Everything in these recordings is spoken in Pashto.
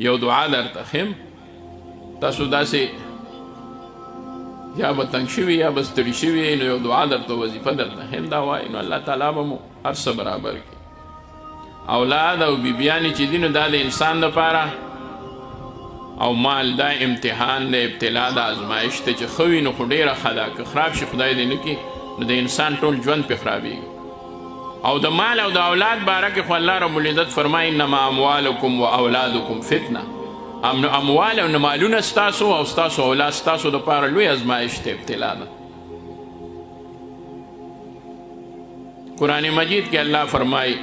یو دعا درته ښیم تاسو داسې یا به تنګ شوي یا به ستړي شوي نو یو دعا درته وظیفه درته ښیم دا وایي نو الله تعالی به مو هر څه برابر کړي اولاد او بیبیانې چې دي نو دا د انسان دپاره او مال دا امتحان د ابتلا د ازمایش ته چې ښه وي نو خو ډېره ښه ده که خراب شي خدای دې نه کړي نو د انسان ټول ژوند پې خرابېږي او د مال او د اولاد باره کې خو الله رب العزت فرمایي انما اموالکم و اولادکم فتنه اموال او مالونه ستاسو او ستاسو اولاد ستاسو دپاره لوی ازمایش ته ابتلا ده قرآن مجید کې الله فرمایي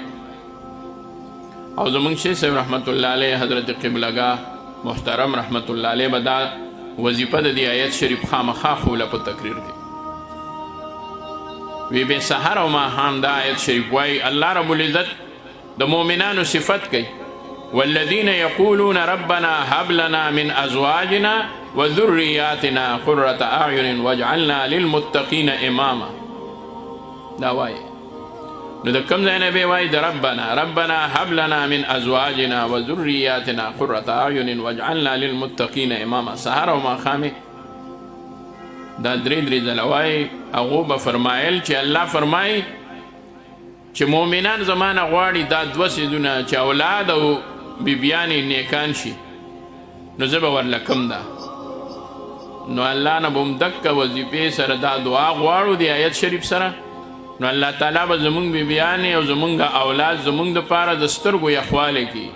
او زمونږ شیخ صاحب رحمت الله علیه حضرت قبلګاه محترم رحمت الله علیه به دا وظیفه د دې آیت شریف خامخا خوله په تقریر کې وی به سحر او ماښام دا آیت شریف وایي الله رب العزت د مؤمنانو صفت کوي والذین یقولون ربنا هب لنا من ازواجنا وذریاتنا قرة اعین واجعلنا للمتقین اماما دا وایي نو د کوم ځای نه به وایي د ربنا هب لنا من ازواجنا وذریاتنا قرة اعین واجعلنا للمتقین اماما سحر او ماښام دا درې ځله وایي هغو به فرمایل چې الله فرمایي چې مؤمنان زمانه غواړي دا دوه څیزونه چې اولاد او بیبیانې نیکان شي نو زه به ورله کم ده نو الله نه به هم دقه وظیفې سره دا دعا غواړو د آیت شریف سره نو الله تعالی به زمونږ بیبیانې او زمونږ اولاد زمونږ دپاره د سترګو یخوالی کوي